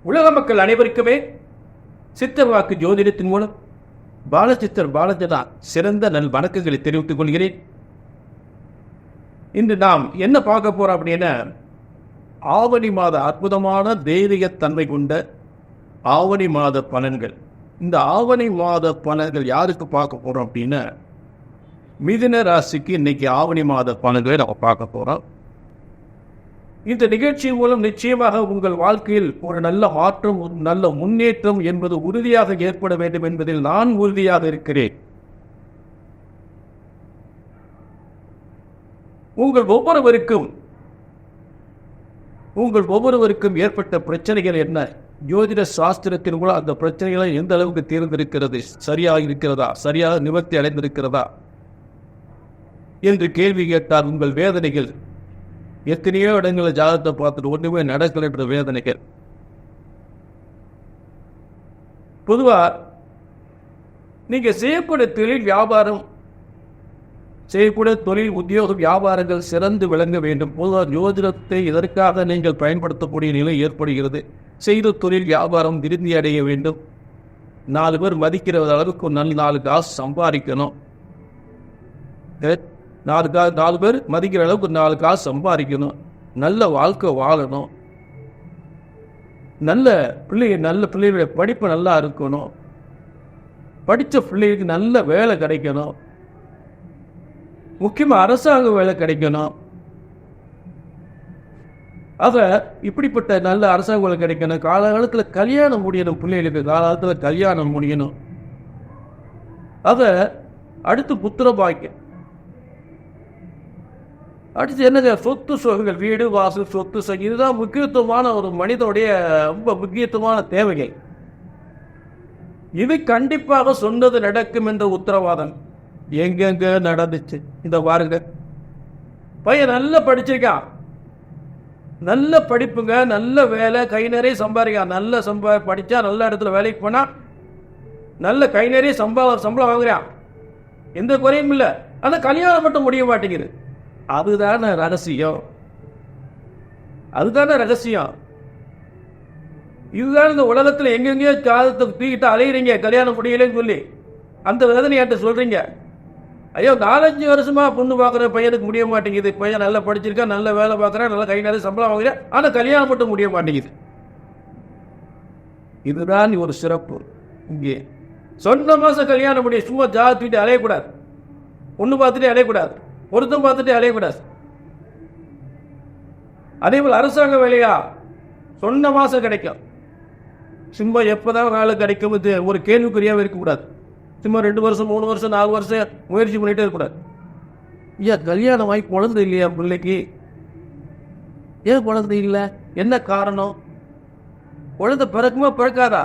உலக மக்கள் அனைவருக்குமே சித்தர் வாக்கு ஜோதிடத்தின் மூலம் பாலசித்தர் பாலஜனா சிறந்த நல் வணக்கங்களை தெரிவித்துக் கொள்கிறேன். இன்று நாம் என்ன பார்க்க போறோம் அப்படின்னா, ஆவணி மாத அற்புதமான தெய்வீகத்தன்மை கொண்ட ஆவணி மாத பலன்கள். இந்த ஆவணி மாத பலன்கள் யாருக்கு பார்க்க போறோம் அப்படின்னா, மிதுன ராசிக்கு இன்னைக்கு ஆவணி மாத பலன்களை நம்ம பார்க்க போறோம். இந்த நிகழ்ச்சி மூலம் நிச்சயமாக உங்கள் வாழ்க்கையில் ஒரு நல்ல மாற்றம், ஒரு நல்ல முன்னேற்றம் என்பது உறுதியாக ஏற்பட வேண்டும் என்பதில் நான் உறுதியாக இருக்கிறேன். உங்கள் ஒவ்வொருவருக்கும் ஏற்பட்ட பிரச்சனைகள் என்ன, ஜோதிட சாஸ்திரத்தின் மூலம் அந்த பிரச்சனைகளை எந்த அளவுக்கு தீர்ந்திருக்கிறது, சரியாக இருக்கிறதா, சரியாக நிவர்த்தி அடைந்திருக்கிறதா என்று கேள்வி கேட்டால் உங்கள் வேதனைகள், எத்தனையோ இடங்களில் ஜாதகத்தை பார்த்துட்டு ஒன்றுமே நடக்கல என்ற வேதனைகள். பொதுவா நீங்க செய்யக்கூடிய தொழில் வியாபாரம், செய்யக்கூடிய தொழில் உத்தியோக வியாபாரங்கள் சிறந்து விளங்க வேண்டும். பொதுவாக ஜோதிடத்தை இதற்காக நீங்கள் பயன்படுத்தக்கூடிய நிலை ஏற்படுகிறது. செய்த தொழில் வியாபாரம் திருப்தி அடைய வேண்டும், 4 பேர் மதிக்கிற அளவுக்கு நல்ல 4 காசு சம்பாதிக்கணும், 4 பேர் மதிக்கிற அளவுக்கு 4 காசு சம்பாதிக்கணும், நல்ல வாழ்க்கை வாழணும், நல்ல பிள்ளைகளுடைய படிப்பு நல்லா இருக்கணும், படித்த பிள்ளைகளுக்கு நல்ல வேலை கிடைக்கணும், முக்கியமாக அரசாங்க வேலை கிடைக்கணும். இப்படிப்பட்ட நல்ல அரசாங்க வேலை கிடைக்கணும். காலகாலத்தில் கல்யாணம் முடியணும், பிள்ளைகளுக்கு காலகாலத்தில் கல்யாணம் முடியணும். அடுத்து புத்திர பாக்கியம், அடுத்து என்னங்க, சொத்து சுகங்கள், வீடு வாசல் சொத்து சுகம், இதுதான் முக்கியத்துவமான ஒரு மனிதனுடைய ரொம்ப முக்கியத்துவமான தேவைகள். இது கண்டிப்பாக சொன்னது நடக்கும் என்ற உத்தரவாதம் எங்கெங்க நடந்துச்சு. இந்த பாருங்க, பையன் நல்லா படிச்சிருக்கான், நல்ல படிப்புங்க, நல்ல வேலை, கை நிறைய சம்பாதிக்கான், நல்ல படிச்சா நல்ல இடத்துல வேலைக்கு போனா நல்ல கை நிறைய சம்பளம் வாங்குறான், எந்த குறையும் இல்லை. ஆனால் கல்யாணம் மட்டும் முடிய மாட்டேங்குது. அதுதானே ரகசியம். இதுதான் இந்த உலகத்தில் எங்கெங்கயோ ஜாதகத்தை தூக்கிட்டு அலையிறீங்க, கல்யாணம் முடியலன்னு சொல்லி அந்த வேதனையாட்ட சொல்றீங்க. ஐயோ, 4-5 வருஷமா பொண்ணு பார்க்குற பையனுக்கு முடிய மாட்டேங்குது. பையன் நல்லா படிச்சிருக்கா, நல்ல வேலை பார்க்குறான், நல்ல கை நிறைய சம்பளம் வாங்குறேன், ஆனால் கல்யாணம் மட்டும் முடிய மாட்டேங்குது. இதுதான் ஒரு சிறப்பு. இங்கே சொன்ன மாசம் கல்யாணம் முடியும், சும்மா ஜாதகத்துக்கிட்டு அலையக்கூடாது, பொண்ணு பார்த்துட்டே அலையக்கூடாது, பொருத்தம் பார்த்துட்டு அலையக்கூடாது. அதே போல் அரசாங்க வேலையா சொன்ன மாசம் கிடைக்கும், சும்மா எப்பதான் வேலை கிடைக்கும் ஒரு கேள்விக்குறியாவே இருக்கக்கூடாது. சும்மா 2 வருஷம் 3 வருஷம் 4 வருஷம் முயற்சி பண்ணிட்டே இருக்கக்கூடாது. ஐயா, கல்யாணம் ஆகி குழந்தை இல்லையா பிள்ளைக்கு? ஏன் குழந்தை இல்லை, என்ன காரணம்? குழந்தை பிறக்குமா பிறக்காதா?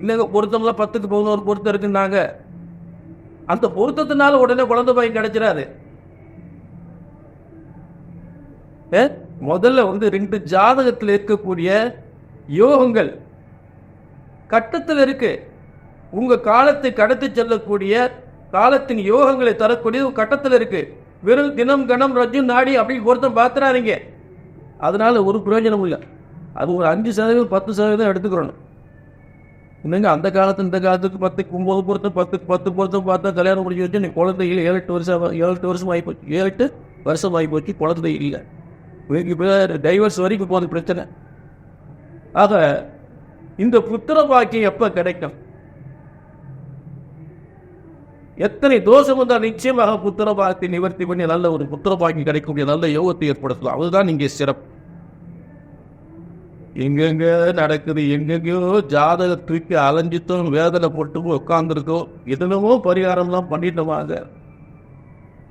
இல்லைங்க, பொருத்தம்லாம் 10க்கு 11 பொருத்தம் இருக்குன்னாங்க. அந்த பொருத்தத்தினால உடனே குழந்தை பாய் கிடைச்சிடாது. முதல்ல 2 ஜாதகத்தில் இருக்கக்கூடிய யோகங்கள் கட்டத்தில் இருக்கு. உங்க காலத்தை கடத்தி செல்லக்கூடிய காலத்தின் யோகங்களை தரக்கூடிய கட்டத்தில் இருக்கு. வெறும் தினம் கணம் ரஜு நாடி அப்படி பொருத்தம் பார்த்துறாதீங்க, அதனால ஒரு பிரயோஜனம் இல்லை. அது ஒரு 5% 10% எடுத்துக்கிறோம். இன்னுங்க அந்த காலத்து இந்த காலத்துக்கு 10க்கு 9 பொருத்தம் 10க்கு 10 பொருத்தம் பார்த்தா கல்யாணம் முடிஞ்சு வச்சு நீ குழந்தை இல்லை. 7-8 வருஷம் ஆகிப்போச்சு, 7-8 வருஷம் ஆகிப்போச்சு, குழந்தை இல்லை. இப்போ டைவர்ஸ் வரைக்கும் போகுது பிரச்சனை. ஆக இந்த புத்திர பாக்கியம் எப்ப கிடைக்கும்? எத்தனை தோஷம் வந்தால் நிச்சயமாக புத்திர பாக்கியத்தை நிவர்த்தி பண்ணி நல்ல ஒரு புத்திர பாக்கியம் கிடைக்கக்கூடிய நல்ல யோகத்தை ஏற்படுத்தலாம். அதுதான் இங்கே சிறப்பு. எங்கெங்க நடக்குது, எங்கெங்கயோ ஜாதகத்துக்கு அலைஞ்சித்தோம், வேதனை போட்டு உட்காந்துருக்கோம், எதுனமோ பரிகாரம்லாம் பண்ணிட்டோமாங்க.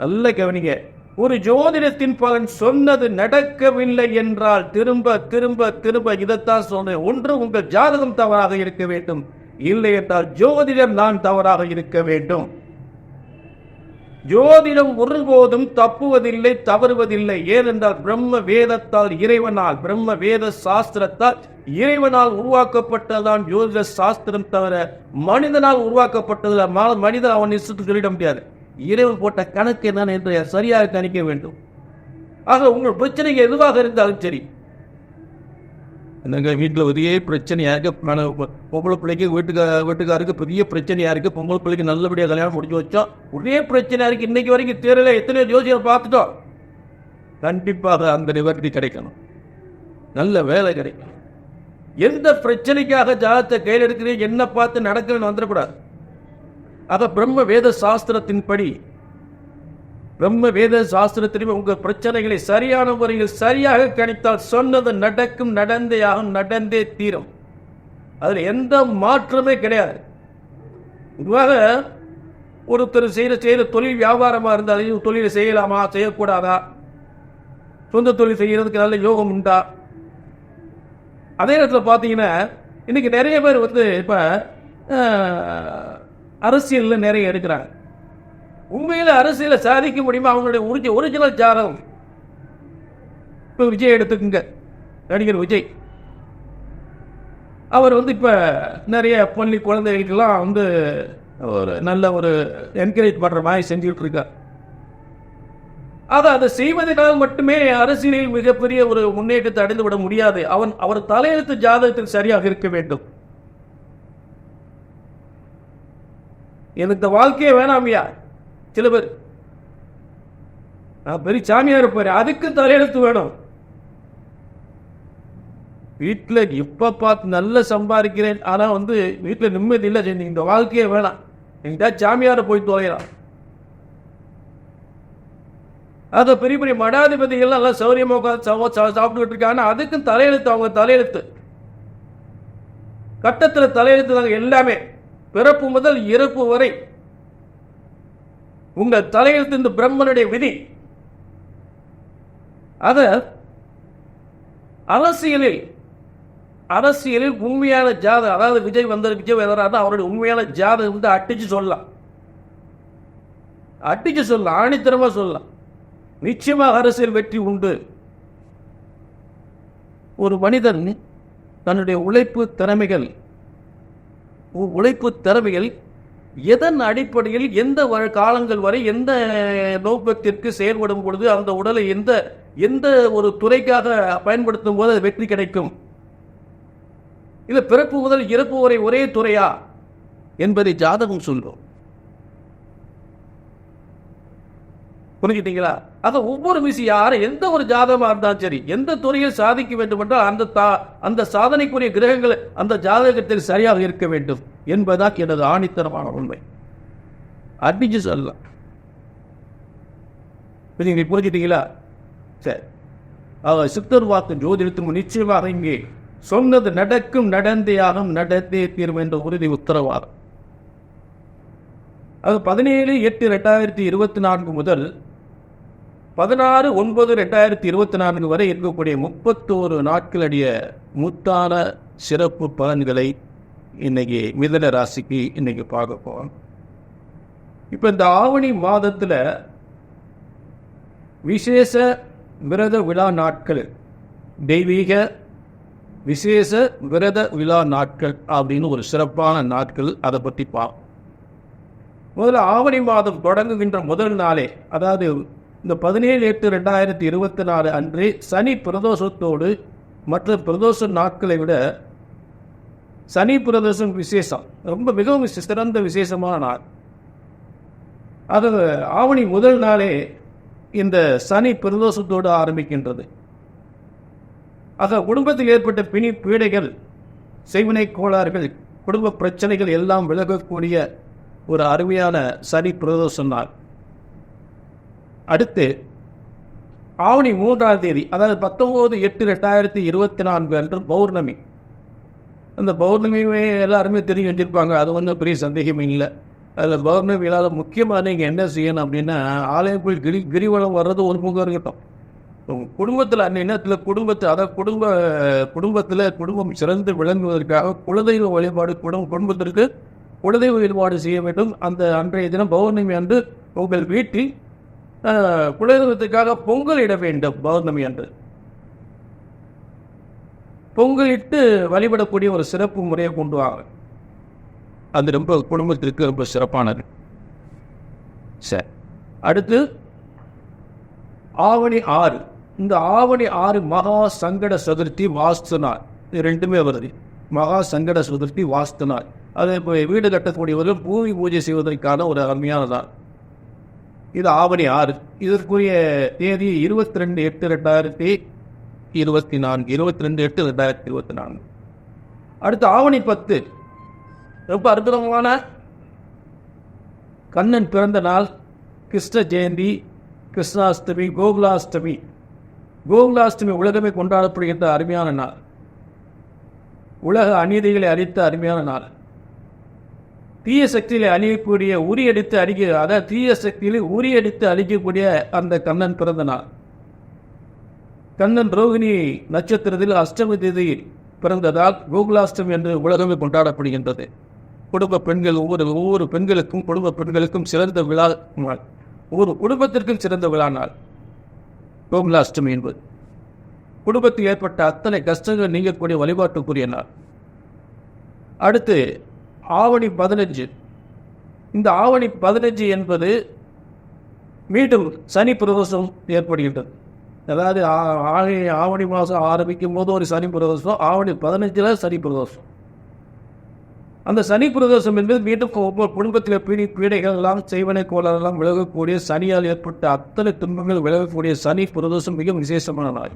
நல்ல கவனிங்க, ஒரு ஜோதிடத்தின் பலன் சொன்னது நடக்கவில்லை என்றால் திரும்ப திரும்ப திரும்ப இதைத்தான் சொன்னேன். ஒன்று உங்கள் ஜாதகம் தவறாக இருக்க வேண்டும், இல்லை என்றால் ஜோதிடம் நான் தவறாக இருக்க வேண்டும். ஜோதிடம் ஒருபோதும் தப்புவதில்லை, தவறுவதில்லை. ஏனென்றால் பிரம்ம வேதத்தால் இறைவனால், பிரம்ம வேத சாஸ்திரத்தால் இறைவனால் உருவாக்கப்பட்டதான் ஜோதிட சாஸ்திரம், தவிர மனிதனால் உருவாக்கப்பட்டது. மனிதன் அவன் இஷ்டத்துக்கு சொல்லிட முடியாது. இறைவன் போட்ட கணக்கு என்னன்னு என்று சரியாக கணிக்க வேண்டும். ஆக உங்கள் பிரச்சனைக்கு எதுவாக இருந்தாலும் சரி, என்னங்க வீட்டில் ஒரே பிரச்சனையாக இருக்குது, பொம்பளை பிள்ளைக்கு வீட்டுக்காருக்கு பெரிய பிரச்சனையாக இருக்குது, பொம்பளை பிள்ளைக்கு நல்லபடியாக கல்யாணம் முடிஞ்சு வச்சோம், ஒரே பிரச்சனையாக இருக்குது, இன்றைக்கி வரைக்கும் தெரியல, எத்தனையோ ஜோசியம் பார்த்துட்டோம். கண்டிப்பாக அந்த நிவர்த்தி கிடைக்கணும், நல்ல வேலை கிடைக்கணும். எந்த பிரச்சனைக்காக ஜாதகத்தை கையில் எடுக்கிறீங்க, என்ன பார்த்து நடக்கணும்னு வந்துடக்கூடாது. அதை பிரம்ம வேத சாஸ்திரத்தின்படி, பிரம்ம வேத சாஸ்திரத்திலும் உங்கள் பிரச்சனைகளை சரியான முறையில் சரியாக கணித்தால் சொன்னது நடக்கும், நடந்தே ஆகும், நடந்தே தீரும். அதில் எந்த மாற்றமே கிடையாது. பொதுவாக ஒருத்தர் செய்கிற தொழில் வியாபாரமாக இருந்தால் தொழிலை செய்யலாமா செய்யக்கூடாதா, சொந்த தொழில் செய்கிறதுக்கு நல்ல யோகம் உண்டா? அதே நேரத்தில் பார்த்தீங்கன்னா இன்றைக்கி நிறைய பேர் இப்போ அரசியலில் நிறைய எடுக்கிறாங்க. உண்மையில் அரசியலை சாதிக்க முடியுமா? அவங்களுடைய ஒரிஜினல் ஜாதகம். இப்போ விஜய் எடுத்துக்குங்க, நடிகர் விஜய். அவர் இப்போ நிறைய பள்ளி குழந்தைகளுக்கெல்லாம் ஒரு நல்ல ஒரு என்கரேஜ் பண்ணுற மாதிரி செஞ்சுக்கிட்டு இருக்கார். அதை செய்வதனால் மட்டுமே அரசியலில் மிகப்பெரிய ஒரு முன்னேற்றத்தை அடைந்து விட முடியாது. அவர் தலையெழுத்து ஜாதகத்தில் சரியாக இருக்க வேண்டும். எனக்கு இந்த வாழ்க்கையே வேணாமியா, சில பேர் நான் பெரிய சாமியா இருப்பாரு, அதுக்கு தலையெழுத்து வேணும். வீட்டில் இப்ப பார்த்து நல்ல சம்பாதிக்கிறேன், ஆனா வீட்டில் நிம்மதி இல்லை, இந்த வாழ்க்கையே வேணாம், எங்கிட்ட சாமியார போய் தொலைலாம். அதை பெரிய பெரிய மடாதிபதிகள் நல்லா சௌரியமாக உட்காந்து சாப்பிட்டுக்கிட்டு இருக்காங்க, அதுக்கும் தலையெழுத்து, அவங்க தலையெழுத்து கட்டத்தில் தலையெழுத்து தாங்க எல்லாமே, பிறப்பு முதல் இறப்பு வரை உங்கள் தலையெழுத்து இந்த பிரம்மனுடைய விதி. அத அரசியலில் உண்மையான ஜாதகம், அதாவது விஜய் வர்றாருன்னா அவருடைய உண்மையான ஜாதகம் அட்டிச்சு சொல்லலாம், ஆணித்தரமா சொல்லலாம். நிச்சயமாக அரசியல் வெற்றி உண்டு. ஒரு மனிதன் தன்னுடைய உழைப்பு திறமைகள் எதன் அடிப்படையில் எந்த காலங்கள் வரை எந்த நோக்கத்திற்கு செயல்படும் பொழுது அந்த உடலை எந்த ஒரு துறைக்காக பயன்படுத்தும் போது அது வெற்றி கிடைக்கும். இல்ல பிறப்பு முதல் இறப்பு வரை ஒரே துறையா என்பதை ஜாதகம் சொல்லும். புரிஞ்சுட்டீங்களா? அத ஒவ்வொரு விஷயம் யாரும் எந்த ஒரு ஜாதகமா இருந்தாலும் சரி, எந்த துறையில் சாதிக்க வேண்டும் என்றால் அந்த சாதனைக்குரிய கிரகங்கள் அந்த ஜாதகத்தில் சரியாக இருக்க வேண்டும் என்பதான் எனது ஆணித்தரமான உண்மை. அடிச்சு சொல்லலாம். புரிஞ்சுட்டீங்களா? சரி, சித்தர் வாக்கு ஜோதிடத்துக்கு நிச்சயமாக இங்கே சொன்னது நடக்கும், நடந்தே ஆகும், நடந்தே தீரும் என்ற உறுதி உத்தரவாதம். அது 17/8/2024 முதல் 16/9/2024 வரை இருக்கக்கூடிய 31 நாட்களுடைய முத்தான சிறப்பு பலன்களை இன்னைக்கு மிதுன ராசிக்கு இன்னைக்கு பார்க்க போறோம். இப்ப இந்த ஆவணி மாதத்துல விசேஷ விரத விழா நாட்கள், தெய்வீக விசேஷ விரத விழா நாட்கள் அப்படின்னு ஒரு சிறப்பான நாட்கள், அதை பற்றி பார்ப்போம். முதல்ல ஆவணி மாதம் தொடங்குகின்ற முதல் நாளே, அதாவது இந்த 17/8/2024 அன்று சனி பிரதோஷத்தோடு மற்ற பிரதோஷ நாட்களை விட சனி பிரதோஷம் விசேஷம், ரொம்ப மிகவும் சிறந்த விசேஷமான நாள். அது ஆவணி முதல் நாளே இந்த சனி பிரதோஷத்தோடு ஆரம்பிக்கின்றது. ஆக குடும்பத்தில் ஏற்பட்ட பிணி பீடைகள், செய்வினை கோளாறுகள், குடும்ப பிரச்சனைகள் எல்லாம் விலகக்கூடிய ஒரு அருமையான சனி பிரதோஷம் நாள். அடுத்து ஆவணி 3ஆம் தேதி, அதாவது 19/8/2024 அன்று பௌர்ணமி. அந்த பௌர்ணமியுமே எல்லாருமே தெரிஞ்சு வச்சிருப்பாங்க, அது ஒன்றும் பெரிய சந்தேகமே இல்லை. அதில் பௌர்ணமி விழாவில் முக்கியமாக நீங்கள் என்ன செய்யணும் அப்படின்னா, ஆலயம் போய் கிரிவலம் வர்றது ஒரு பக்கம் இருக்கட்டும். குடும்பத்தில் அந்த எண்ணத்தில் குடும்பம் சிறந்து விளங்குவதற்காக குலதெய்வ வழிபாடு, குடும்பத்திற்கு குலதெய்வ வழிபாடு செய்ய வேண்டும். அந்த அன்றைய தினம் பௌர்ணமி அன்று உங்கள் வீட்டில் குலதெய்வத்துக்காக பொங்கல் இட வேண்டும். பௌர்ணமி அன்று பொங்கலிட்டு வழிபடக்கூடிய ஒரு சிறப்பு முறையை கொண்டு வாங்க. அது ரொம்ப குடும்பத்திற்கு ரொம்ப சிறப்பானது. சரி, அடுத்து ஆவணி 6. இந்த ஆவணி 6 மகா சங்கட சதுர்த்தி வாஸ்து நாள். ரெண்டுமே வருது. மகா சங்கட சதுர்த்தி வாஸ்து நாள். அதே இப்போ வீடு கட்டக்கூடியவர்கள் பூமி பூஜை செய்வதற்கான ஒரு அருமையான நாள். இது ஆவணி 6. இதற்குரிய தேதி 22/8/2024. 22/8/2024. அடுத்து ஆவணி 10 ரொம்ப அற்புதமான கண்ணன் பிறந்த நாள். கிருஷ்ண ஜெயந்தி, கிருஷ்ணாஷ்டமி, கோகுலாஷ்டமி. கோகுலாஷ்டமி உலகமே கொண்டாடப்படுகின்ற அருமையான நாள். உலக அநீதிகளை அழித்த அருமையான நாள். தீய சக்திகளை அழியக்கூடிய தீய சக்திகளை உரியடித்து அழிக்கக்கூடிய அந்த கண்ணன் பிறந்த நாள். கண்ணன் ரோகிணி நட்சத்திரத்தில் அஷ்டமி தேதியில் பிறந்ததால் கோகுலாஷ்டமி என்று உலகமே கொண்டாடப்படுகின்றது. குடும்ப பெண்கள் ஒவ்வொரு பெண்களுக்கும் சிறந்த விழா நாள். ஒவ்வொரு குடும்பத்திற்கும் சிறந்த விழா நாள் கோகுலாஷ்டமி என்பது. குடும்பத்தில் ஏற்பட்ட அத்தனை கஷ்டங்கள் நீங்கக்கூடிய வழிபாட்டுக்குரிய நாள். அடுத்து ஆவணி 15. இந்த ஆவணி 15 என்பது மீண்டும் சனி பிரதோஷம் ஏற்படுகின்றது. அதாவது ஆவணி மாதம் ஆரம்பிக்கும் போது ஒரு சனி பிரதோஷம், ஆவணி 15 சனி பிரதோஷம். அந்த சனி பிரதோஷம் என்பது மீண்டும் ஒவ்வொரு குடும்பத்தில் பீடைகள் எல்லாம் செய்வனை கோலெல்லாம் விலகக்கூடிய, சனியால் ஏற்பட்ட அத்தனை துன்பங்கள் விலகக்கூடிய சனி பிரதோஷம் மிக விசேஷமான நாள்.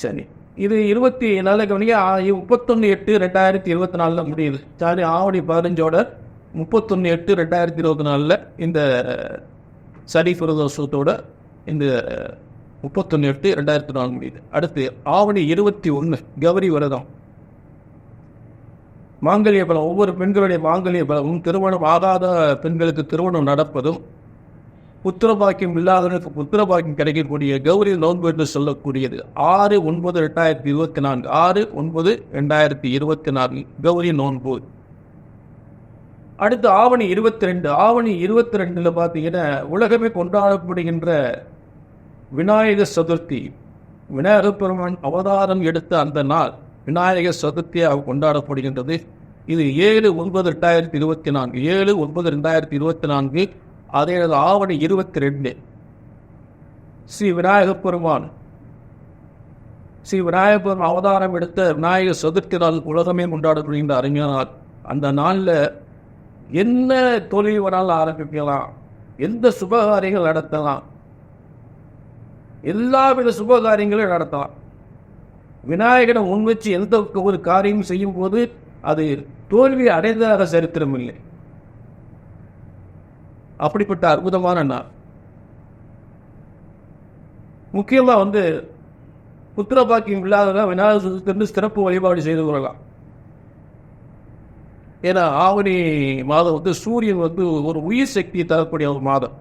சனி இது 31/8/2024 முடியுது. சரி, ஆவணி 15 31/8/2024 இந்த சனி பிரதோஷத்தோட இந்த 31/8/2024 முடியுது. அடுத்து ஆவணி 21 கௌரி விரதம். மாங்கல்ய பலம், ஒவ்வொரு பெண்களுடைய மாங்கல்ய பலமும், திருமணம் ஆகாத பெண்களுக்கு திருமணம் நடப்பதும், புத்திரபாக்கியம் இல்லாதவர்களுக்கு புத்திரபாக்கியம் கிடைக்கக்கூடிய கௌரி நோன்பு என்று சொல்லக்கூடியது 6/9/2024. 6/9/2024 கௌரி நோன்பு. அடுத்து ஆவணி 22. ஆவணி 22 பார்த்தீங்கன்னா உலகமே கொண்டாடப்படுகின்ற விநாயகர் சதுர்த்தி. விநாயகர் பெருமான் அவதாரம் எடுத்த அந்த நாள் விநாயகர் சதுர்த்தியாக கொண்டாடப்படுகின்றது. இது 7/9/2024. 7/9/2024. அதே ஆவணி 22 ஸ்ரீ விநாயகர் பெருமான் அவதாரம் எடுத்த விநாயகர் சதுர்த்தி நாள் உலகமே கொண்டாடப்படுகின்ற அருமையான நாள். அந்த நாளில் என்ன தொழில் வேணாலும் ஆரம்பிக்கலாம், எந்த சுபகாரியங்கள் நடத்தலாம், எல்லாவித சுபகாரியங்களும் நடத்தலாம். விநாயகனை முன்வச்சு எந்த ஒரு காரியம் செய்யும் போது அது தோல்வி அடைந்ததாக சரித்திரம் இல்லை. அப்படிப்பட்ட அற்புதமான நாள். முக்கியமாக புத்திரபாக்கியம் இல்லாததான் விநாயகர் சதுர்த்தி சிறப்பு வழிபாடு செய்து கொள்ளலாம். ஏன்னா ஆவணி மாதம் சூரியன் ஒரு உயிர் சக்தியை தரக்கூடிய ஒரு மாதம்.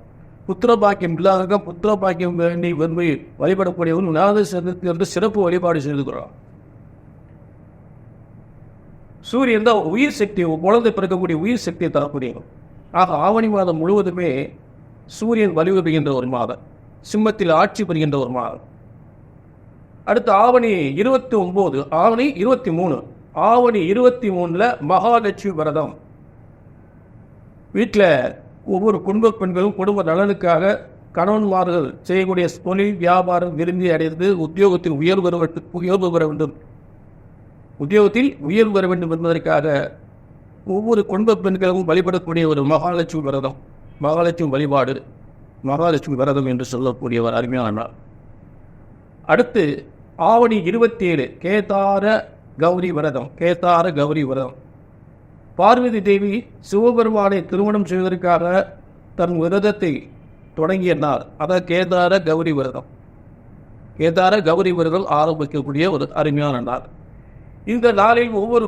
புத்திரபாக்கியம் இல்லாதவங்க புத்திரபாக்கியம் வேண்டி வழிபடக்கூடியவன் விநாயகர் சதுர்த்தி சிறப்பு வழிபாடு செய்து கொள்ளலாம். சூரியன் தான் உயிர் சக்தி, குழந்தை பிறக்கக்கூடிய உயிர் சக்தியை தரக்கூடியவன். ஆக ஆவணி மாதம் முழுவதுமே சூரியன் வலியுறுகின்ற ஒரு மாதம், சிம்மத்தில் ஆட்சி பெறுகின்ற ஒரு மாதம். அடுத்து ஆவணி 29. ஆவணி 23. ஆவணி 23 மகாலட்சுமி விரதம். வீட்டில் ஒவ்வொரு குடும்ப பெண்களும் குடும்ப நலனுக்காக கணவன்மார்கள் செய்யக்கூடிய தொழில் வியாபாரம் விரும்பி அடைந்து உத்தியோகத்தில் உயர்வு வர வேண்டும் என்பதற்காக ஒவ்வொரு குடும்ப பெண்களும் வழிபடக்கூடிய ஒரு மகாலட்சுமி விரதம், மகாலட்சுமி வழிபாடு, மகாலட்சுமி விரதம் என்று சொல்லக்கூடிய ஒரு அருமையான நாள். அடுத்து ஆவணி 27 கேதார கௌரி விரதம். பார்வதி தேவி சிவபெருமானை திருமணம் செய்வதற்காக தன் விரதத்தை தொடங்கிய நாள். அதான் கேதார கௌரி விரதம். கேதார கௌரி விரதம் ஆரம்பிக்கக்கூடிய ஒரு அருமையான நாள். இந்த நாளில் ஒவ்வொரு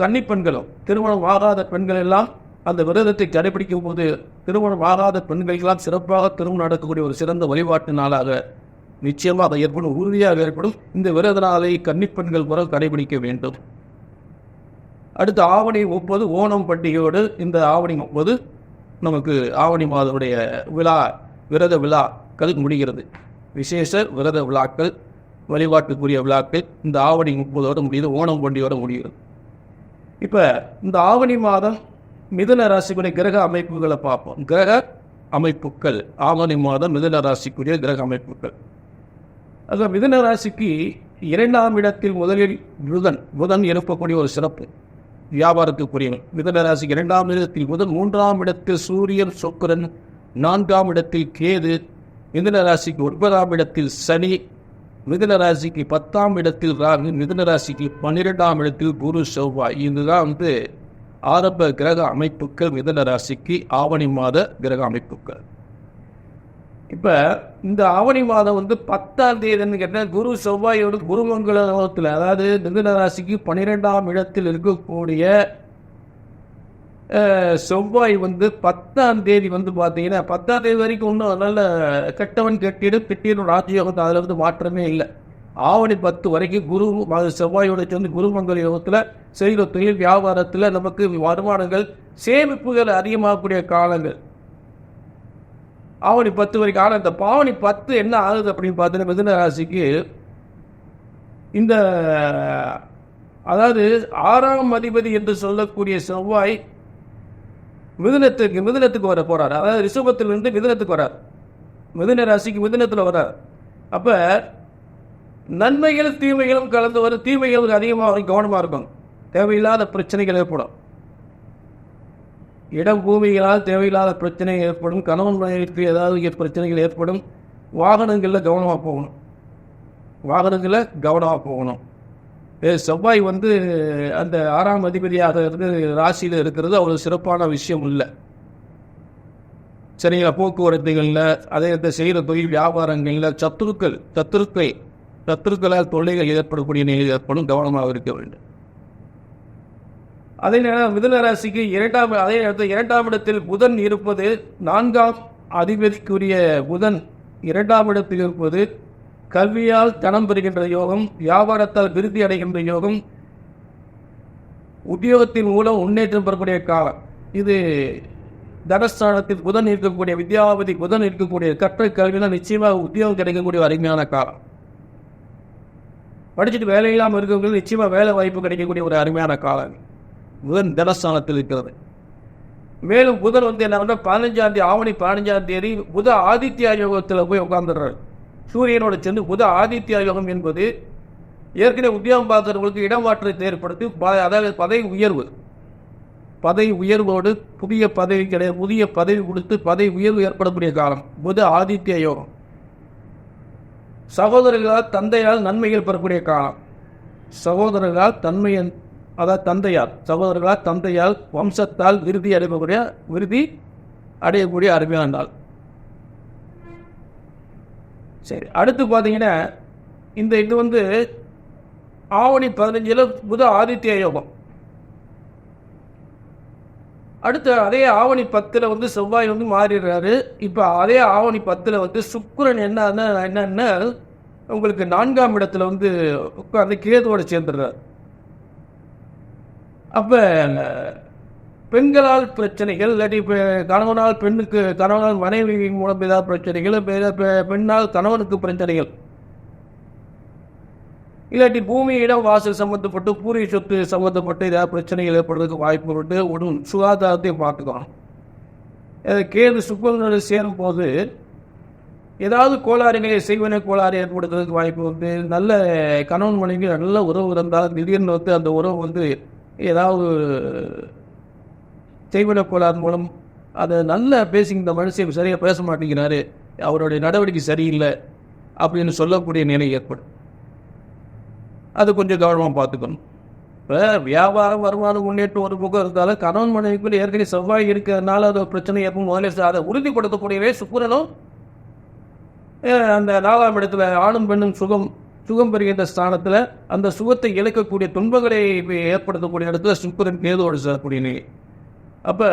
கன்னிப்பெண்களும், திருமணம் ஆகாத பெண்கள் எல்லாம் அந்த விரதத்தை கடைபிடிக்கும் போது திருமணம் ஆகாத பெண்களுக்கெல்லாம் சிறப்பாக திருமணம் நடக்கக்கூடிய ஒரு சிறந்த வழிபாட்டு நாளாக நிச்சயமாக அதை ஏற்படும், உறுதியாக ஏற்படும். இந்த விரத நாளை கன்னிப்பெண்கள் கூட கடைபிடிக்க வேண்டும். அடுத்து ஆவணி 30 ஓணம் பண்டிகையோடு இந்த ஆவணி 30 நமக்கு ஆவணி மாதனுடைய விரத விழாக்கள் முடிகிறது. விசேஷ விரத விழாக்கள், வழிபாட்டுக்குரிய விழாக்கள் இந்த ஆவணி 30 முடியுது, ஓணம் பண்டிகையோடு முடிகிறது. இப்போ இந்த ஆவணி மாதம் மிதுன ராசிக்குரிய கிரக அமைப்புகளை பார்ப்போம். கிரக அமைப்புகள் ஆவணி மாதம் மிதுன ராசிக்குரிய கிரக அமைப்புகள். அது மிதுன ராசிக்கு 2ஆம் இடத்தில் முதலில் புதன் எழுப்பக்கூடிய ஒரு சிறப்பு வியாபாரத்துக்குரியவன். மிதுன ராசிக்கு 2ஆம் இடத்தில் புதன், 3ஆம் இடத்தில் சூரியன் சுக்கிரன், 4ஆம் இடத்தில் கேது, மிதுன ராசிக்கு 9ஆம் இடத்தில் சனி, மிதுன ராசிக்கு 10ஆம் இடத்தில் ராகு, மிதுன ராசிக்கு 12ஆம் இடத்தில் குரு செவ்வாய். இதுதான் ஆரம்ப கிரக அமைப்புகள் மிதுன ராசிக்கு ஆவணி மாத கிரக அமைப்புகள். இப்போ இந்த ஆவணி மாதம் 10ஆம் தேதின்னு கேட்டால் குரு செவ்வாயோடு குருமங்கலத்தில், அதாவது மிதுன ராசிக்கு 12ஆம் இடத்தில் இருக்கக்கூடிய செவ்வாய் 10ஆம் தேதி பார்த்தீங்கன்னா 10ஆம் தேதி வரைக்கும் ஒன்றும் நல்ல கெட்டவன் கெட்டிடும் ராஜயோகம், அதில் மாற்றமே இல்லை. ஆவணி 10 வரைக்கும் குரு செவ்வாயோட சேர்ந்து குருமங்கல யோகத்தில் செய்கிற தொழில் வியாபாரத்தில் நமக்கு வருமானங்கள் சேமிப்புகள் அதிகமாகக்கூடிய காலங்கள் ஆவணி 10 வரைக்கும். ஆனால் இந்த பாவணி 10 என்ன ஆகுது அப்படின்னு பார்த்தீங்கன்னா மிதுன ராசிக்கு இந்த அதாவது 6ஆம் அதிபதி என்று சொல்லக்கூடிய செவ்வாய் மிதுனத்துக்கு வர போறார். அதாவது ரிஷபத்திலிருந்து மிதுனத்துக்கு வரார், மிதுன ராசிக்கு மிதுனத்தில் வரார். அப்போ நன்மைகள் தீமைகளும் கலந்து வரும். தீமைகள் அதிகமாக கவனமாக இருக்கும், தேவையில்லாத பிரச்சனைகள் ஏற்படும். இடம் பூமிகளால் தேவையில்லாத பிரச்சனைகள் ஏற்படும், கணவன் மனைவிக்கு ஏதாவது பிரச்சனைகள் ஏற்படும். வாகனங்களில் கவனமாக போகணும். செவ்வாய் அந்த 6ஆம் அதிபதியாக இருந்து ராசியில் இருக்கிறது அவ்வளவு சிறப்பான விஷயம் இல்லை. சரிங்களா? போக்குவரத்துகளில், அதே செய்கிற தொழில் வியாபாரங்களில் சத்துருக்களால் தொல்லைகள் ஏற்படக்கூடிய நிலை ஏற்படும், கவனமாக இருக்க வேண்டும். அதே நேரம் மிதுன ராசிக்கு 2ஆம் இடத்தில் புதன் இருப்பது, 4ஆம் அதிபதிக்குரிய புதன் 2ஆம் இடத்தில் இருப்பது கல்வியால் தனம் பெறுகின்ற யோகம், வியாபாரத்தால் விருத்தி அடைகின்ற யோகம், உத்தியோகத்தின் மூலம் முன்னேற்றம் பெறக்கூடிய காலம். இது தனஸ்தானத்தில் புதன் இருக்கக்கூடிய வித்யாபதி புதன் இருக்கக்கூடிய கற்ற கல்வியில் நிச்சயமாக உத்தியோகம் கிடைக்கக்கூடிய அருமையான காலம். படிச்சுட்டு வேலையில்லாமல் இருக்கவங்களுக்கு நிச்சயமாக வேலை வாய்ப்பு கிடைக்கக்கூடிய ஒரு அருமையான காலம் புதன் தனஸ்தானத்தில் இருக்கிறது. மேலும் புதன் என்ன 15ஆம் தேதி ஆவணி 15ஆம் தேதி புத ஆதித்யா யோகத்தில் போய் உட்கார்ந்துடுறாரு. சூரியனோட சேர்ந்து புத ஆதித்யா யோகம் என்பது ஏற்கனவே உத்தியோகம் பார்க்கிறவங்களுக்கு இடமாற்றத்தை ஏற்படுத்தி, அதாவது பதவி உயர்வோடு புதிய பதவி கொடுத்து பதவி உயர்வு ஏற்படக்கூடிய காலம் புத ஆதித்ய யோகம். சகோதரர்களால் தந்தையால் நன்மைகள் பெறக்கூடிய காலம். சகோதரர்களால் தந்தையால் வம்சத்தால் விருதி அடையக்கூடிய அருமையான நாள். சரி, அடுத்து பார்த்தீங்கன்னா இது ஆவணி 15 புத ஆதித்ய யோகம். அடுத்து அதே ஆவணி 10 செவ்வாய் மாறிடுறாரு. இப்போ அதே ஆவணி 10 சுக்கிரன் என்னன்னா உங்களுக்கு 4ஆம் இடத்துல உட்கார்ந்து கேதுவோட சேர்ந்துடுறாரு. அப்போ பெண்களால் பிரச்சனைகள், இல்லாட்டி கணவனால் மனைவி மூலம் ஏதாவது பிரச்சனைகள், பெண்ணால் கணவனுக்கு பிரச்சனைகள், இல்லாட்டி பூமி இடம் வாசல் சம்மந்தப்பட்டு பூர்வீக சொத்து சம்மந்தப்பட்டு ஏதாவது பிரச்சனைகள் ஏற்படுறதுக்கு வாய்ப்பு உண்டு. உடல் சுகாதாரத்தையும் பார்த்துக்கணும். கேது சுக்கிரனோடு சேரும் போது ஏதாவது செய்வன கோளாறு ஏற்படுத்துறதுக்கு வாய்ப்பு உண்டு. நல்ல கணவன் மனைவி நல்ல உறவு இருந்தால் திடீர்னு அந்த உறவு ஏதாவது செய்வன கோளாறு மூலம் அதை நல்லா இந்த மனுஷன் சரியாக பேச மாட்டேங்கிறாரு, அவருடைய நடவடிக்கை சரியில்லை அப்படின்னு சொல்லக்கூடிய நிலை ஏற்படும். அது கொஞ்சம் கவனமாக பார்த்துக்கணும். இப்போ வியாபாரம் வருமானம் முன்னேற்றம் ஒரு பக்கம் இருந்தாலும் கணவன் மனைவிக்குள்ள ஏற்கனவே செவ்வாய் இருக்கிறதுனால அது பிரச்சனை ஏற்படும். முதல்ல அதை உறுதிப்படுத்தக்கூடியவே சுக்கிரனும் அந்த 4ஆம் இடத்துல ஆணும் பெண்ணும் சுகம் பெறுகின்ற ஸ்தானத்தில் அந்த சுகத்தை இழக்கக்கூடிய துன்பங்களை ஏற்படுத்தக்கூடிய இடத்துல சுக்கிரன் கேதுவோடு சேரக்கூடிய நிலை. அப்போ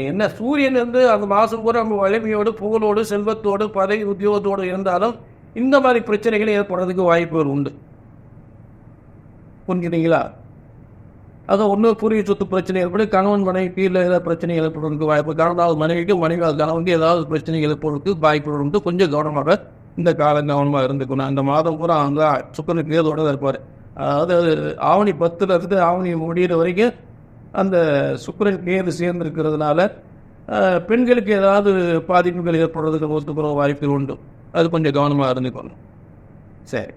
என்ன சூரியன் அந்த மாதம் பூரா நம்ம வலிமையோடு புகழோடு செல்வத்தோடு பதவி உத்தியோகத்தோடு இருந்தாலும் இந்த மாதிரி பிரச்சனைகள் ஏற்படுறதுக்கு வாய்ப்புகள் உண்டு. புரிஞ்சுங்களா? அது ஒன்று பூர்வீக சொத்து பிரச்சனை ஏற்படும், கணவன் மனைவி கீழே ஏதாவது பிரச்சனை ஏற்படுறதுக்கு வாய்ப்பு, கணவனாவது மனைவிக்கு கணவனுக்கு ஏதாவது பிரச்சனைகள் ஏற்படுறதுக்கு வாய்ப்புகள் உண்டு. கொஞ்சம் கவனமாக இந்த காலம் கவனமாக இருந்துக்கணும். அந்த மாதம் பூரா சுக்கிரன் கேதோட தான் இருப்பார். அதாவது ஆவணி 10 ஆவணி முடிகிற வரைக்கும் அந்த சுக்கிரன் கேது சேர்ந்திருக்கிறதுனால பெண்களுக்கு ஏதாவது பாதிப்புகள் ஏற்படுறதுக்கு வாய்ப்புகள் உண்டு. அது கொஞ்சம் கவனமாக இருந்துக்கணும். சரி,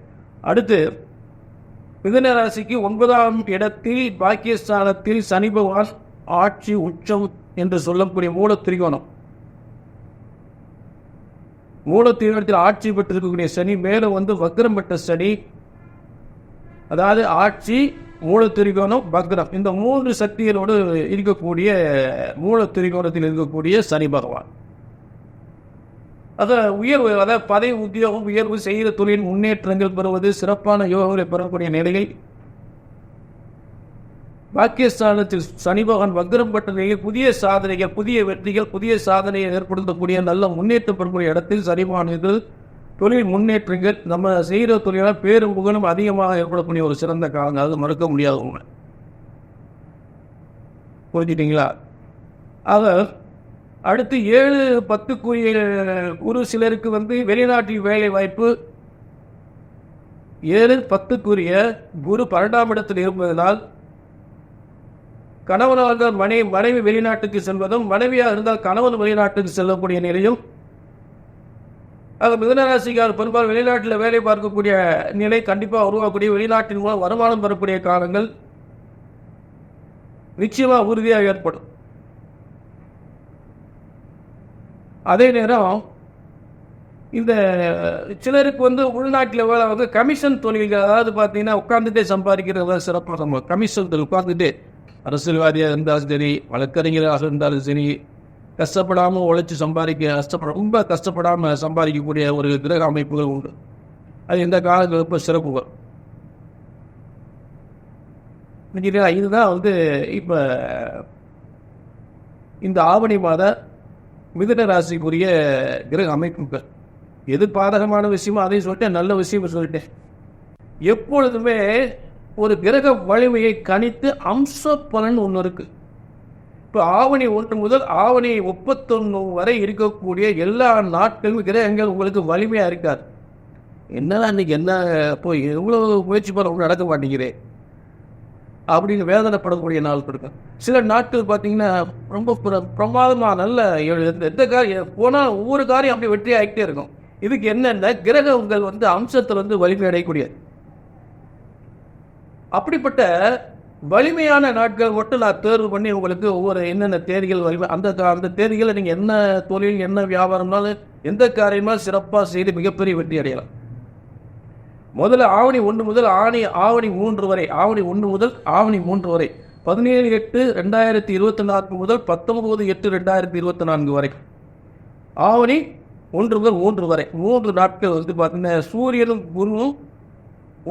அடுத்து மிதுன ராசிக்கு 9ஆம் இடத்தில் பாக்கியஸ்தானத்தில் சனி பகவான் ஆட்சி உச்சம் என்று சொல்லக்கூடிய மூல திரிகோணம், மூல திரிகோணத்தில் ஆட்சி பெற்றிருக்கக்கூடிய சனி மேலும் வக்ரம் பெற்ற சனி, அதாவது ஆட்சி, மூல திரிகோணம், வக்ரம், இந்த 3 சக்திகளோடு இருக்கக்கூடிய மூல திரிகோணத்தில் இருக்கக்கூடிய சனி பகவான். உயர்வு, அதாவது பதவி உத்தியோகம் உயர்வு, செய்கிற தொழில் முன்னேற்றங்கள் பெறுவது, சிறப்பான யோகங்களை பெறக்கூடிய நிலையில் பாக்கியஸ்தானத்தில் சனி பகவான் வக்ரம் பெற்ற நிலையில் புதிய சாதனைகள், புதிய வெற்றிகள், புதிய சாதனையை ஏற்படுத்தக்கூடிய நல்ல முன்னேற்றம் பெறக்கூடிய இடத்தில் சனி பகவான் தொழில் முன்னேற்றங்கள், நம்ம செய்கிற தொழிலால் பேரும் புகழும் அதிகமாக ஏற்படக்கூடிய ஒரு சிறந்த காலம். அது மறுக்க முடியாத உண்மை. புரிஞ்சுட்டீங்களா? ஆக அடுத்து 7-10 குரு சிலருக்கு வெளிநாட்டில் வேலை வாய்ப்பு. 7-10 குரு 12ஆம் இடத்தில் இருப்பதனால் கணவனாக மனைவி வெளிநாட்டுக்கு செல்வதும், மனைவியாக இருந்தால் கணவன் வெளிநாட்டுக்கு செல்லக்கூடிய நிலையும், மிதுனராசிக்கார் பெரும்பாலும் வெளிநாட்டில் வேலை பார்க்கக்கூடிய நிலை கண்டிப்பாக உருவாக்கக்கூடிய, வெளிநாட்டின் மூலம் வருமானம் பெறக்கூடிய காலங்கள் நிச்சயமாக உறுதியாக ஏற்படும். அதே நேரம் இந்த சிலருக்கு உள்நாட்டில் வேலை கமிஷன் தொழில்கள், அதாவது பார்த்தீங்கன்னா உட்கார்ந்துட்டே சம்பாதிக்கிறத சிறப்பாக கமிஷன் தொழில், உட்கார்ந்துட்டே அரசியல்வாதியாக இருந்தாலும் சரி, வழக்கறிஞராக இருந்தாலும் சரி, கஷ்டப்படாமல் உழைச்சி ரொம்ப கஷ்டப்படாமல் சம்பாதிக்கக்கூடிய ஒரு கிரக அமைப்புகள் உண்டு. அது இந்த காலத்தில் ரொம்ப சிறப்புகள். இதுதான் இப்போ இந்த ஆவணி மாத மிதுன ராசிக்குரிய கிரக அமைப்புகள். எது பாதகமான விஷயமோ அதையும் சொல்லிட்டேன், நல்ல விஷயம் சொல்லிட்டேன். எப்பொழுதுமே ஒரு கிரக வலிமையை கணித்து அம்ச பலன் ஒன்று இருக்கு. இப்போ ஆவணி 1 முதல் ஆவணி 31 வரை இருக்கக்கூடிய எல்லா நாட்களும் கிரகங்கள் உங்களுக்கு வலிமையாக இருக்காது. என்னன்னா இன்னைக்கு என்ன போய் எவ்வளோ முயற்சி பண்ண நடக்க மாட்டேங்கிறேன் அப்படின்னு வேதனைப்படக்கூடிய நாள் இருக்கும். சில நாட்கள் பார்த்தீங்கன்னா ரொம்ப பிரமாதமாக நல்ல எந்த காரியம் போனால் ஒவ்வொரு காரியம் அப்படி வெற்றி ஆகிட்டே இருக்கும். இதுக்கு என்னென்ன கிரகங்கள் அம்சத்தில் வலிமை அடையக்கூடியது. அப்படிப்பட்ட வலிமையான நாட்கள் மட்டும் நான் தேர்வு பண்ணி உங்களுக்கு ஒவ்வொரு என்னென்ன தேதிகள் வலிமை, அந்த தேதிகளை நீங்கள் என்ன தொழில், என்ன வியாபாரம்னாலும் எந்த காரியமாக சிறப்பாக செய்து மிகப்பெரிய வெற்றி அடையலாம். முதல்ல ஆவணி 1 முதல் ஆவணி 3 வரை, ஆவணி 1 முதல் ஆவணி 3 வரை 17/8/2024 முதல் 19/8/2024 வரை, ஆவணி 1 முதல் 3 வரை 3 நாட்கள் பார்த்தீங்கன்னா சூரியனும் குருவும்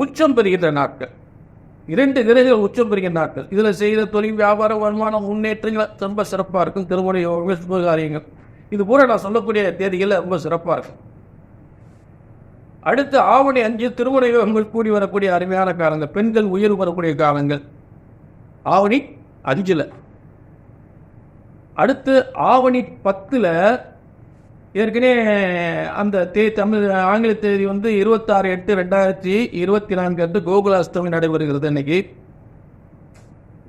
உச்சம் பெறுகின்ற நாட்கள். 2 கிரகங்கள் உச்சம் பெறுகின்ற நாட்கள். இதில் செய்த தொழில், வியாபாரம், வருமானம், முன்னேற்றங்கள் ரொம்ப சிறப்பாக இருக்கும். திருமண யோகங்கள், சுப காரியங்கள், இது பூரா நான் சொல்லக்கூடிய தேதிகளில் ரொம்ப சிறப்பாக இருக்கும். அடுத்து ஆவணி 5 திருமண யோகங்கள் கூடி வரக்கூடிய அருமையான காலங்கள், பெண்கள் உயர்வு வரக்கூடிய காலங்கள் ஆவணி 5. அடுத்து ஆவணி 10 ஏற்கனவே அந்த தமிழ் ஆங்கில தேதி 26/8/2024 அன்று கோகுலாஷ்டமி நடைபெறுகிறது. இன்னைக்கு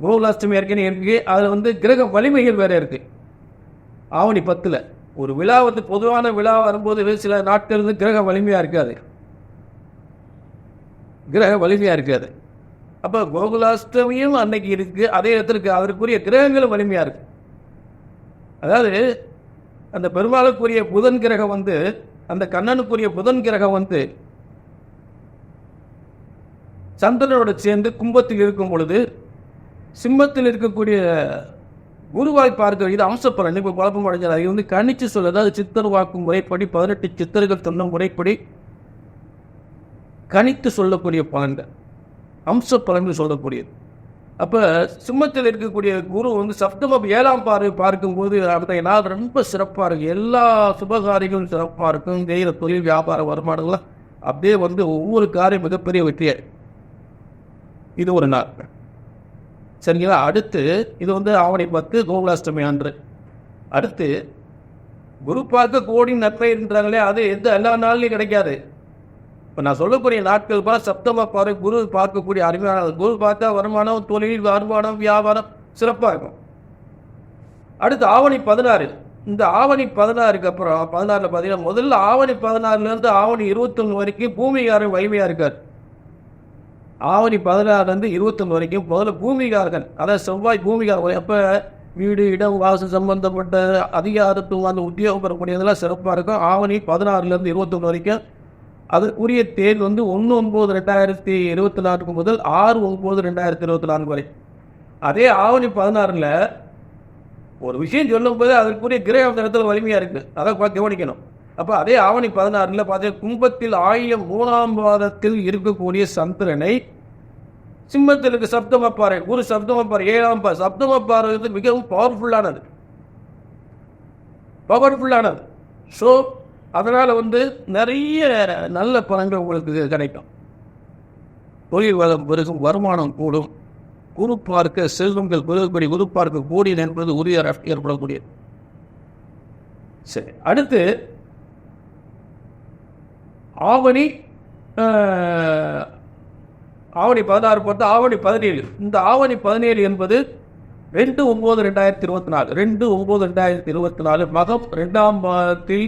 கோகுலாஷ்டமி ஏற்கனவே இருக்கு. அதில் கிரக வலிமைகள் வேற இருக்கு. ஆவணி 10 ஒரு விழா பொதுவான விழா வரும்போது சில நாட்கள் கிரக வலிமையா இருக்காது, அப்போ கோகுலாஷ்டமியும் அன்னைக்கு இருக்கு. அதே இடத்துக்கு அதற்குரிய கிரகங்களும் வலிமையா இருக்கு. அதாவது அந்த பெருமாளுக்குரிய புதன் கிரகம் அந்த கண்ணனுக்குரிய புதன் கிரகம் சந்திரனோட சேர்ந்து கும்பத்தில் இருக்கும் பொழுது சிம்மத்தில் இருக்கக்கூடிய குருவாய் பார்க்க இது அம்சப்பலன். இப்போ குழப்பம் அடைஞ்சால் அது கணிச்சு சொல்லுது. அது சித்தர் வாக்கும் முறைப்படி 18 சித்தர்கள் சொன்ன முறைப்படி கணித்து சொல்லக்கூடிய பலன்கள், அம்ச பலன்கள் சொல்லக்கூடியது. அப்போ சிம்மத்தில் இருக்கக்கூடிய குரு சப்தம 7ஆம் பார்வை பார்க்கும்போது அந்த நாள் ரொம்ப சிறப்பாக இருக்கும். எல்லா சுபகாரியங்களும் சிறப்பாக இருக்கும். செய்கிற தொழில், வியாபார, வருமானங்கள்லாம் அப்படியே ஒவ்வொரு காரியம் மிகப்பெரிய வெற்றியாக. இது ஒரு நாள். சரிங்களா? அடுத்து இது ஆவணி 10 கோகுலாஷ்டமி அன்று. அடுத்து குரு பார்க்க கோடி நன்மை என்றாங்களே, அது எல்லா நாள்லையும் கிடைக்காது. இப்போ நான் சொல்லக்கூடிய நாட்கள் சப்தம பார்வை குரு பார்க்கக்கூடிய அருமையான, குரு பார்த்தா வருமானம், தொழில், வருமானம், வியாபாரம் சிறப்பாக இருக்கும். அடுத்து ஆவணி 16 இந்த ஆவணி 16க்கு அப்புறம் 16ல் பார்த்தீங்கன்னா முதல்ல ஆவணி 16லேருந்து ஆவணி 21 வரைக்கும் பூமிகாரன் வலிமையாக இருக்கார். ஆவணி 16லேருந்து 21 வரைக்கும் முதல்ல பூமிகாரகன், அதாவது செவ்வாய் பூமிகாரன். அப்போ வீடு இடம் வாசல் சம்பந்தப்பட்ட அதிகாரத்துவம் அந்த உத்தியோகம் பெறக்கூடியதெல்லாம் சிறப்பாக இருக்கும். ஆவணி 16லேருந்து 21 வரைக்கும் அதற்குரிய தேதி 1/9/2024 முதல் 6/9/2024 வரை. அதே ஆவணி 16ல் ஒரு விஷயம் சொல்லும் போது அதற்குரிய கிரகம் அந்த இடத்துல வலிமையாக இருக்குது, அதை கவனிக்கணும். அப்போ அதே ஆவணி 16ல் பார்த்தீங்கன்னா கும்பத்தில் 3ஆம் பாதத்தில் இருக்கக்கூடிய சந்திரனை சிம்மத்தில் இருக்க சப்தமப்பாறை, குரு சப்தமப்பாறை 7ஆம் பாறை. சப்தமப்பாறை வந்து மிகவும் பவர்ஃபுல்லானது. ஸோ அதனால் நிறைய நல்ல பலன்கள் உங்களுக்கு கிடைக்கும். தொழில் வளம் பெருகும், வருமானம் கூடும், குரு பார்க்க செல்வங்கள் பெருகுபடி, குரு பார்க்க கூடியது என்பது உறுதியாக ஏற்படக்கூடியது. சரி, அடுத்து ஆவணி 16 பார்த்து ஆவணி 17. இந்த ஆவணி 17 என்பது 2/9/2024, 2/9/2024 மகம் 2ஆம் பாதத்தில்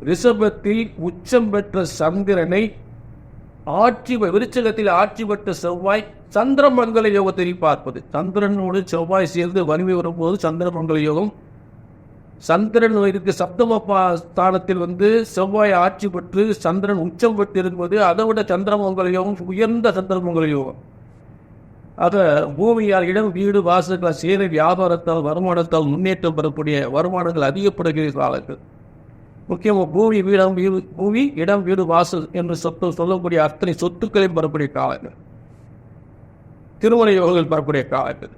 ரிஷபத்தில் உச்சம் பெற்ற சந்திரனை விருச்சிகத்தில் ஆட்சி பெற்ற செவ்வாய் சந்திரமங்கல யோகத்தை பார்ப்பது. சந்திரனோடு செவ்வாய் சேர்ந்து வலிமை வரும்போது சந்திரமங்கல யோகம். சந்திரன் இருக்கு சப்தம ஸ்தானத்தில் செவ்வாய் ஆட்சி பெற்று சந்திரன் உச்சம் பெற்று இருக்கும்போது அதை விட சந்திரமங்கல யோகம் உயர்ந்த சந்திரமங்கல யோகம். அதை பூமியால் இடம் வீடு வாசல்கள் சேர வியாபாரத்தால் வருமானத்தால் முன்னேற்றம் பெறக்கூடிய வருமானங்கள் அதிகப்படுகிற காலங்கள். முக்கியமாக பூமி இடம் வீடு வாசல் என்று சொல்லக்கூடிய அத்தனை சொத்துக்களையும் பெறக்கூடிய காலங்கள். திருமண யோகங்கள் பெறக்கூடிய காலங்கள்.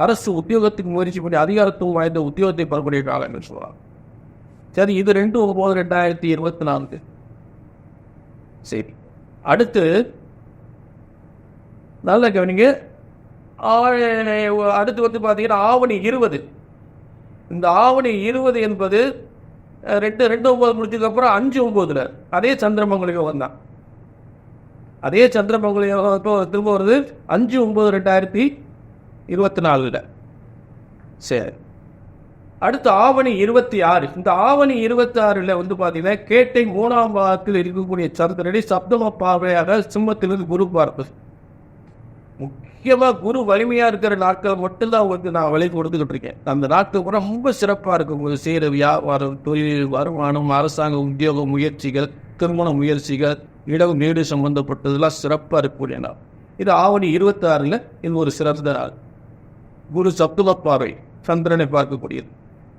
அரசு உத்தியோகத்துக்கு முயற்சி பண்ணி அதிகாரத்துவம் வாய்ந்த உத்தியோகத்தை பெறக்கூடிய காலங்கள் சொல்லலாம். சரி, இது 2/9/2024. சரி, அடுத்து நல்ல கவனிங்க. அடுத்து பார்த்தீங்கன்னா ஆவணி 20. இந்த ஆவணி 20 என்பது 2/9 முடிச்சதுக்கு அப்புறம் 5/9 அதே சந்திரமங்கல யோகம் தான். அதே சந்திரமங்கல யோகம் இப்போ திரும்ப வருது 5/9/2024. சரி, அடுத்து ஆவணி 26. இந்த ஆவணி 26ல் பார்த்தீங்கன்னா கேட்டை 3ஆம் பாகத்தில் இருக்கக்கூடிய சந்திரனை சப்தம பார்வையாக சிம்மத்திலிருந்து குரு பார்ப்பது. முக்கியமாக குரு வலிமையாக இருக்கிற நாட்கள் மட்டும்தான் நான் விலை கொடுத்துக்கிட்டு இருக்கேன். அந்த நாட்கள் கூட ரொம்ப சிறப்பாக இருக்கும். உங்களுக்கு செய்கிற வியாபாரம், தொழில், வருமானம், அரசாங்க உத்தியோக முயற்சிகள், திருமண முயற்சிகள், இடம் வீடு சம்பந்தப்பட்டதெல்லாம் சிறப்பாக இருக்கக்கூடிய நாள். இது ஆவணி 26ல் இது ஒரு சிறந்த நாள். குரு சப்தம பார்வை சந்திரனை பார்க்கக்கூடியது.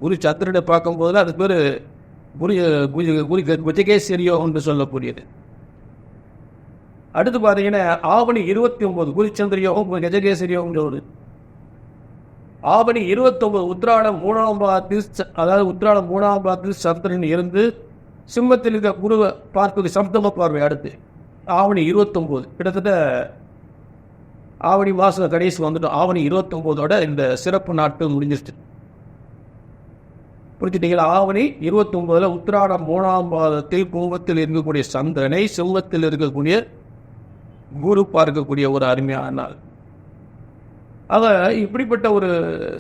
குரு சந்திரனை பார்க்கும் போதுல அது பேர் குஜகேசரி யோகம் என்று சொல்லக்கூடியது. அடுத்து பார்த்தீங்கன்னா ஆவணி 29 குருச்சந்திர யோகம், கஜகேசரி யோகம் சொல்லுது. ஆவணி 29 உத்திராடம் 3ஆம் பாதத்தில், அதாவது உத்திராடம் 3ஆம் பாதத்தில் சந்திரன் இருந்து சிம்மத்தில் இருக்க குருவை பார்ப்பது சப்தம பார்வை. அடுத்து ஆவணி 29 கிட்டத்தட்ட ஆவணி மாதம் கடைசி வந்துட்டோம். ஆவணி 29ஓட இந்த சிறப்பு நாட்கள் முடிஞ்சிருச்சு. புரிஞ்சுட்டீங்களா? ஆவணி 29ல் உத்திராடம் 3ஆம் பாதத்தில் கும்பத்தில் இருக்கக்கூடிய சந்திரனை சிம்மத்தில் இருக்கக்கூடிய குரு பார்க்கக்கூடிய ஒரு அருமையான நாள். ஆக இப்படிப்பட்ட ஒரு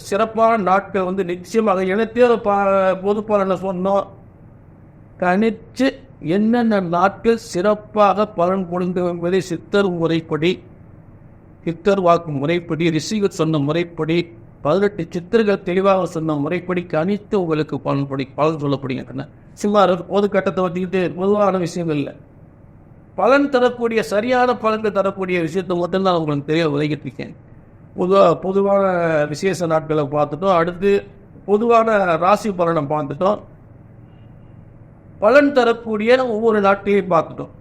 சிறப்பான நாட்கள் நிச்சயமாக இனத்தையோ பொது பலனை சொன்னோம். கணிச்சு என்னென்ன நாட்கள் சிறப்பாக பலன் கொடுங்க என்பதை சித்தர் முறைப்படி, சித்தர் வாக்கு முறைப்படி, ரிஷிகள் சொன்ன முறைப்படி, 18 சித்தர்கள் தெளிவாக சொன்ன முறைப்படி கணித்து உங்களுக்கு பலன் சொல்லப்படுகின்றன. சும்மா பொது கட்டத்தை வச்சுக்கிட்டு பொதுவான விஷயங்கள் இல்லை. பலன் தரக்கூடிய சரியான பலன்கள் தரக்கூடிய விஷயத்தை மட்டும்தான் உங்களுக்கு தெரிய உதவிட்டு இருக்கேன். பொதுவான விசேஷ நாட்களை பார்த்துட்டோம். அடுத்து பொதுவான ராசி பலனை பார்த்துட்டோம். பலன் தரக்கூடிய ஒவ்வொரு நாட்டையும் பார்த்துட்டோம்.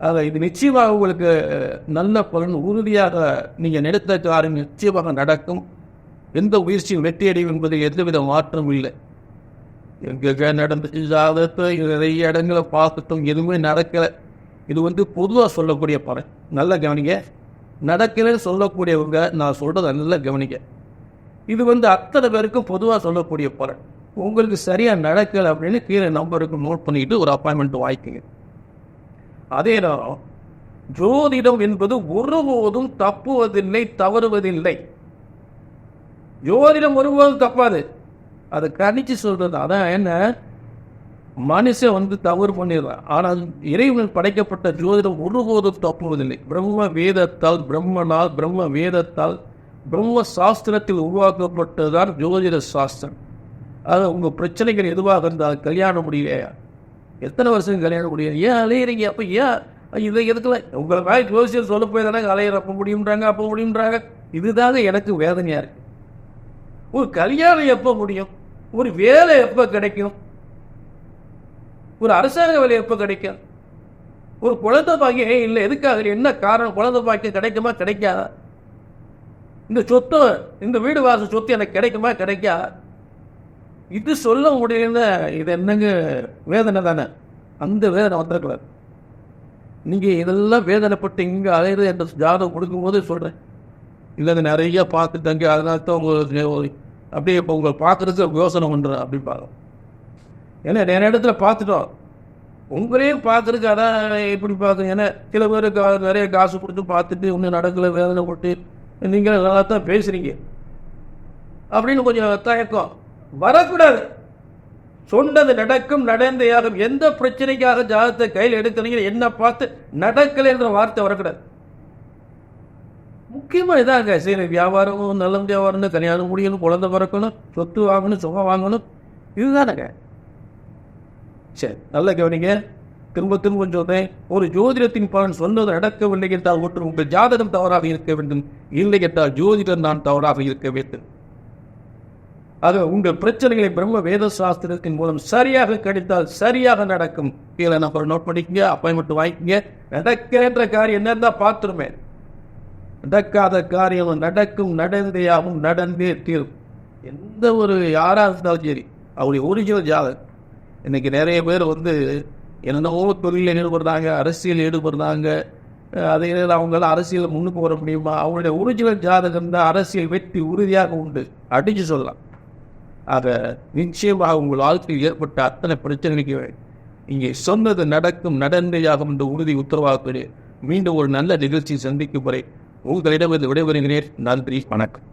ஆக இது நிச்சயமாக உங்களுக்கு நல்ல பலன் உறுதியாக நீங்கள் நினைத்த காரியம் நிச்சயமாக நடக்கும். எந்த முயற்சியும் வெற்றி அடையும் என்பதில் எந்தவித மாற்றம் இல்லை. எங்கே நடந்துச்சு ஜாதகத்தை நிறைய இடங்களை பார்த்துட்டோம், எதுவுமே நடக்கலை. இது பொதுவாக சொல்லக்கூடிய பலன். நல்லா கவனிங்க. நடக்கலைன்னு சொல்லக்கூடியவங்க நான் சொல்கிறத நல்லா கவனிங்க. இது அத்தனை பேருக்கும் பொதுவாக சொல்லக்கூடிய பலன். உங்களுக்கு சரியாக நடக்கலை அப்படின்னு கீழே நம்பருக்கு நோட் பண்ணிக்கிட்டு ஒரு அப்பாயின்மெண்ட் வாங்கிக்கோங்க. அதே நேரம் ஜோதிடம் என்பது ஒருபோதும் தப்புவதில்லை, தவறுவதில்லை. ஜோதிடம் ஒருபோதும் தப்பாது. அதை கணிச்சு சொல்றது. அதான் என்ன, மனுஷன் வந்து தவறு பண்ணிடுறான். ஆனால் இறைவன் படைக்கப்பட்ட ஜோதிடம் ஒருபோதும் தப்புவதில்லை. பிரம்ம வேதத்தால், பிரம்ம வேதத்தால், பிரம்ம சாஸ்திரத்தில் உருவாக்கப்பட்டதுதான் ஜோதிட சாஸ்திரம். அது உங்கள் பிரச்சனைகள் எதுவாக இருந்தால் கல்யாணம் முடியலையா, எத்தனை வருஷம் கல்யாணம் முடியும், ஏன் அலையிறீங்க? அப்போ ஏன் இதை எதுக்கல? உங்களை மாதிரி ஜோசியர் சொல்ல போய் தானே அலையிற, அப்போ முடியுன்றாங்க, அப்போ முடியுன்றாங்க. இதுதாங்க எனக்கு வேதனையாக இருக்கு. ஒரு கல்யாணம் எப்போ முடியும்? ஒரு வேலை எப்போ கிடைக்கும்? ஒரு அரசாங்க வேலை எப்போ கிடைக்கும்? ஒரு குழந்தை பாக்கியம் இல்லை, எதுக்காக, என்ன காரணம்? குழந்தை பாக்கியம் கிடைக்குமா கிடைக்காதா? இந்த சொத்து, இந்த வீடு வாசல் சொத்து எனக்கு கிடைக்குமா கிடைக்காதா? இது சொல்ல முடியல. இது என்னங்க வேதனை தானே? அந்த வேதனை வந்துடக்கூடாது. நீங்கள் இதெல்லாம் வேதனைப்பட்டு இங்கே அலையிறது என்ற ஜாதகம் கொடுக்கும்போது சொல்கிறேன். இல்லைங்க நிறைய பார்த்துட்டாங்க, அதனால தான் உங்களுக்கு அப்படியே இப்போ உங்களை பார்க்குறதுக்கு யோசனை பண்ணுறேன் அப்படின்னு பார்க்கலாம். ஏன்னா நிறைய இடத்துல பார்த்துட்டோம், உங்களையும் பார்க்குறதுக்கு. அதான் எப்படி பார்க்குங்க, ஏன்னா சில பேர் நிறைய காசு கொடுத்து பார்த்துட்டு ஒன்றும் நடக்கலை, வேதனை போட்டு நீங்கள் நல்லா தான் பேசுகிறீங்க அப்படின்னு கொஞ்சம் தயக்கம் வரக்கூடாது. சொன்னது நடக்கும், நடந்தையாகும். எந்த பிரச்சனைக்காக ஜாதகத்தை கையில் எடுக்கிறீங்க, என்ன பார்த்து நடக்கலை என்ற வார்த்தை வரக்கூடாது. முக்கியமாக இதாங்க, சரி வியாபாரம் நல்ல வியாபாரம், கல்யாணம் முடியணும், குழந்தை பிறக்கணும், சொத்து வாங்கணும், சுகம் வாங்கணும், இதுதானங்க. சரி, நல்ல கவனிங்க. திரும்ப திரும்ப சொல்றேன், ஒரு ஜோதிடத்தின் பலன் சொன்னது நடக்கவில்லை என்றால் ஒன்று உங்கள் ஜாதகம் தவறாக இருக்க வேண்டும், இல்லை என்றால் ஜோதிடர் நான் தவறாக இருக்க வேண்டும். ஆக உங்கள் பிரச்சனைகளை பிரம்ம வேத சாஸ்திரத்தின் மூலம் சரியாக கிடைத்தால் சரியாக நடக்கும். கீழே நம்பர் நோட் பண்ணிக்கங்க, அப்பாயின்மெண்ட் வாங்கிக்கங்க. நடக்கின்ற காரியம் என்னன்னா பார்த்துருமே, நடக்காத காரியம் நடக்கும், நடந்தேயாகும், நடந்தே தீரும். எந்த ஒரு யாராக இருந்தாலும் சரி, அவருடைய ஒரிஜினல் ஜாதகம். இன்னைக்கு நிறைய பேர் வந்து என்னென்னவோ தொழிலில் ஈடுபடுறாங்க, அரசியல் ஈடுபடுறாங்க. அதே அவங்களாம் அரசியல் முன்னுக்கு வர முடியுமா? அவங்களுடைய ஒரிஜினல் ஜாதகம் தான் அரசியல் வெற்றி உறுதியாக உண்டு, அடிச்சு சொல்லலாம். ஆக நிச்சயமாக உங்கள் வாழ்க்கையில் ஏற்பட்ட அத்தனை பிரச்சனைக்கு இங்கே சொன்னது நடக்கும், நடந்தேயாகும் என்று உறுதி உத்தரவாதப்படி மீண்டும் ஒரு நல்ல நிகழ்ச்சி சந்திக்கும் வரை உங்களிடம் விடைபெறுகிறேன். நன்றி, வணக்கம்.